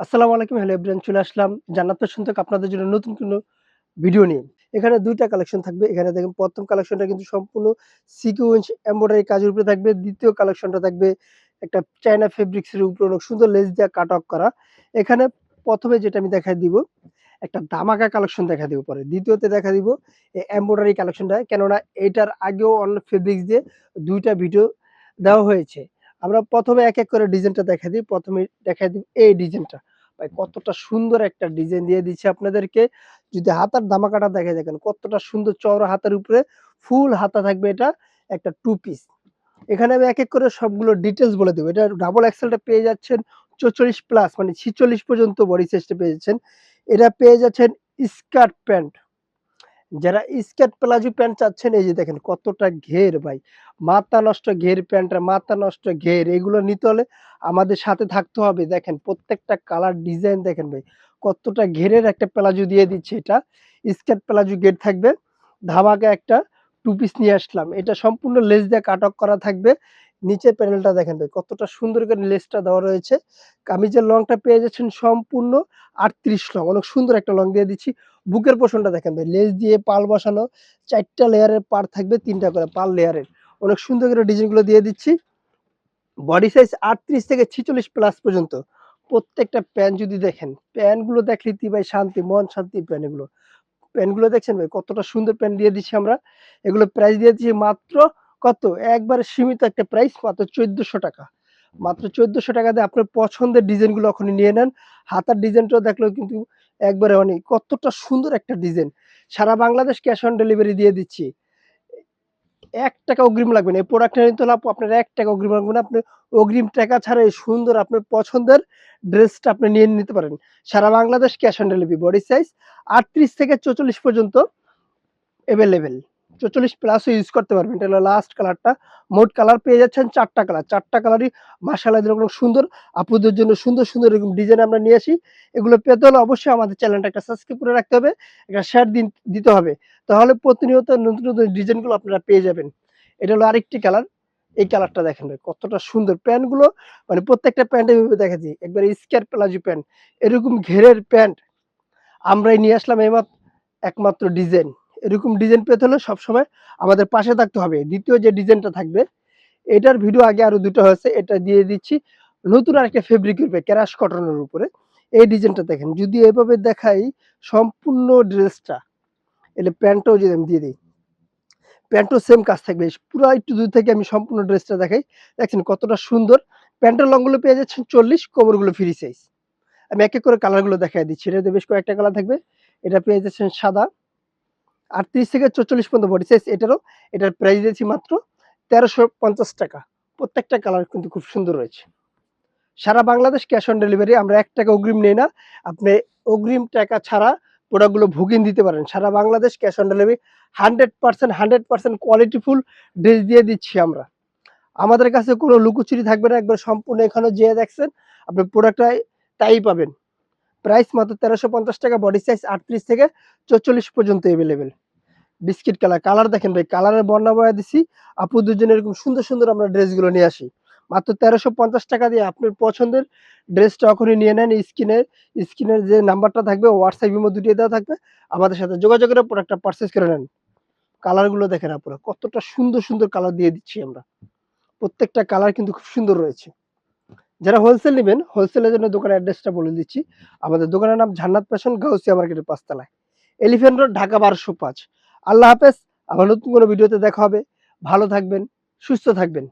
আসসালামু আলাইকুম। Hello everyone, চলে আসলাম জান্নাত ফ্যাশন থেকে আপনাদের জন্য নতুন কোনো ভিডিও নিয়ে। এখানে ২ টা কালেকশন থাকবে। এখানে দেখেন ১ম কালেকশনটা কিন্তু সম্পূর্ণ সিকোয়েন্স এমব্রয়ডারি কাজের উপরে থাকবে। ২য় কালেকশনটা থাকবে একটা চায়না ফেব্রিক্স এর উপরে অনেক সুন্দর লেস দিয়ে কাট অফ করা। এখানে ১ম এ যেটা আমি দেখায় দিব, একটা ধামাকা কালেকশন দেখায় দিব পরে। ২য় তে দেখা দিব এমব্রয়ডারি কালেকশনটা। কেননা এটার আগেও অন্য ফেব্রিক্স দিয়ে ২ টা ভিডিও দেওয়া হয়েছে। আমরা ১ম এ এক করে ডিজাইনটা দেখায় দিই। ১ম এ দেখায় দিব এই ডিজাইনটা। ভাই কতটা সুন্দর একটা ডিজাইন দিয়ে দিচ্ছি আপনাদেরকে। যদি হাতার ধামাকাটা দেখে দেখেন কতটা সুন্দর চওড়া হাতার উপরে ফুল হাতা থাকবে, এটা একটা টু পিস। এখানে আমি এক করে সবগুলো ডিটেইলস বলে দেব। এটা ডাবল এক্সেলটা পেয়ে যাচ্ছেন 44 প্লাস মানে 46 পর্যন্ত বডি সাইজটা পেয়ে যাচ্ছেন। এটা পেয়ে যাচ্ছেন স্কার্ট প্যান্ট। যারা স্কার্ট প্লাজো প্যান্ট চাচ্ছেন, এই যে দেখেন কতটা ঘের ভাই। মাথা নষ্ট ঘের প্যান্টটা, মাথা নষ্ট ঘের। এগুলো নিতে হলে আমাদের সাথে থাকতে হবে। দেখেন প্রত্যেকটা কালার ডিজাইন দেখেন ভাই। কতটা ঘেরের একটা প্লাজো দিয়ে দিচ্ছে এটা। স্কার্ট প্লাজো ঘের থাকবে। ধামাকা একটা টু পিস নিয়ে আসলাম। এটা সম্পূর্ণ লেস দিয়ে কাট অফ করা থাকবে। নিচের প্যানেলটা দেখেন ভাই কতটা সুন্দর করে লেসটা দেওয়া রয়েছে। কামিজের লংটা পেয়ে যাচ্ছেন সম্পূর্ণ ৩৮ লং। অনেক সুন্দর একটা লং দিয়ে দিচ্ছি। বুকের পোরশনটা দেখেন ভাই, লেস দিয়ে পাল বসানো, ৪ টা লেয়ারের পাড় থাকবে, ৩ টা করে পাল লেয়ারের। অনেক সুন্দর করে ডিজাইনগুলো দিয়ে দিচ্ছি। বডি সাইজ ৩৮ থেকে ৪৬ প্লাস পর্যন্ত। প্রত্যেকটা প্যান্ট যদি দেখেন, প্যান্টগুলো দেখলেই ভাই শান্তি, মন শান্তি প্যান্ট এগুলো। প্যান্টগুলো দেখছেন ভাই কতটা সুন্দর প্যান্ট দিয়ে দিচ্ছি আমরা। এগুলো প্রাইস দিয়ে দিচ্ছি মাত্র কত? একবারে সীমিত একটা প্রাইস, মাত্র ৳১৪০০। মাত্র ৳১৪০০ দিয়ে আপনার পছন্দের ডিজাইনগুলো এখনই নিয়ে নেন। হাতার ডিজাইনটাও দেখলেও কিন্তু একবারে অনেক কতটা সুন্দর একটা ডিজাইন। সারা বাংলাদেশ ক্যাশ অন ডেলিভারি দিয়ে দিচ্ছি। ৳১ অগ্রিম লাগবে না। এই প্রোডাক্টটা নিতে হলে আপু আপনার ৳১ অগ্রিম লাগবে না। আপনি অগ্রিম টাকা ছাড়া এই সুন্দর আপনার পছন্দের ড্রেসটা আপনি নিয়ে নিতে পারেন। সারা Bangladesh cash on delivery. Body size ৩৮ থেকে ৪৪ পর্যন্ত এভেইলেবল। ৪৪ প্লাসও ইউজ করতে পারবেন। এটা হলো লাস্ট কালারটা। মোট কালার পেয়ে যাচ্ছেন ৪ টা কালার। ৪ টা কালারই মাশাআল্লাহ যেরকম সুন্দর, আপুদের জন্য সুন্দর, সুন্দর এরকম ডিজাইন আমরা নিয়ে আসি। এগুলো পেতে হলে অবশ্যই আমাদের চ্যানেলটা একটা সাবস্ক্রাইব করে রাখতে হবে। একটা শেয়ার দিতে হবে। তাহলে প্রতিনিয়ত নতুন, নতুন ডিজাইনগুলো আপনারা পেয়ে যাবেন। এটা হলো আরেকটি কালার। এই কালারটা দেখেন ভাই কতটা সুন্দর। প্যান্টগুলো মানে প্রত্যেকটা প্যান্ট এভাবে দেখাচ্ছি। একবারে স্কয়ার প্লাজো প্যান্ট। এরকম ঘেরের প্যান্ট আমরাই নিয়ে আসলাম একমাত্র ডিজাইন। এরকম ডিজাইন পেতে হলে সবসময় আমাদের পাশে থাকতে হবে। ২য় যে ডিজাইনটা থাকবে, এটার ভিডিও আগে আরো ২ টা হয়েছে। এটা দিয়ে দিচ্ছি নতুন আরেকটা ফেব্রিকের উপরে, ক্রাশ কটনের উপরে। এই ডিজাইনটা দেখেন। যদি এভাবে দেখাই সম্পূর্ণ ড্রেসটা, এলে প্যান্টটাও যদি আমি দিয়ে দেই, প্যান্টও সেম কাজ থাকবে। পুরা একটু দূর থেকে আমি সম্পূর্ণ ড্রেসটা দেখাই। দেখছেন কতটা সুন্দর। প্যান্টের লং গুলো পেয়ে যাচ্ছেন ৪০, কোমরগুলো ফ্রি সাইজ। আমি এক, এক করে কালারগুলো দেখায় দিচ্ছি। এটাতে বেশ কয়েকটা কালার থাকবে। এটা পেয়ে যাচ্ছেন সাদা, ৩৮ থেকে ৪৪ পর্যন্ত বডি সাইজ এটারও। এটার প্রাইস দিয়েছি মাত্র ৳১৩৫০। প্রত্যেকটা কালার কিন্তু খুব সুন্দর রয়েছে। সারা বাংলাদেশ ক্যাশ অন ডেলিভারি। আমরা ৳১ অগ্রিম নেই না। আপনি অগ্রিম টাকা ছাড়া প্রোডাক্টগুলো বুকিং দিতে পারেন। সারা Bangladesh cash on delivery. 100% qualityful dress দিয়ে দিচ্ছি আমরা। আমাদের কাছে কোনো লুকোচুরি থাকবে না। একবার সম্পূর্ণ এখানে যেয়ে দেখছেন, আপনি প্রোডাক্টটা তাই পাবেন। প্রাইস মাত্র ৳১৩৫০, বডি সাইজ ৩৮ থেকে ৪৪ পর্যন্ত এভেইলেবল। বিস্কিট কালার, কালার দেখেন ভাই, কালারের বর্ণনা বলে দিছি। আপুদের জন্য এরকম সুন্দর, সুন্দর আমরা ড্রেসগুলো নিয়ে আসি। মাত্র ৳১৩৫০ দিয়ে আপনার পছন্দের ড্রেসটা এখনই নিয়ে নেন। স্ক্রিনের যে নাম্বারটা থাকবে, WhatsApp, ইমো দুটোই দেওয়া থাকবে। আমাদের সাথে যোগাযোগ করে প্রোডাক্টটা পারচেজ করে নেন। কালারগুলো দেখেন আপুরা, কতটা সুন্দর, সুন্দর কালার দিয়ে দিচ্ছি আমরা। প্রত্যেকটা কালার কিন্তু খুব সুন্দর রয়েছে। যারা হোলসেল নিবেন, হোলসেলের জন্য দোকানের অ্যাড্রেসটা বলে দিচ্ছি। আমাদের দোকানের নাম জান্নাত ফ্যাশন, গাউসিয়া মার্কেটের ৫ তলায়। Elephant road, Dhaka ১২০৫। আল্লাহ হাফেজ। আবার নতুন কোনো ভিডিওতে দেখা হবে। ভালো থাকবেন, সুস্থ থাকবেন।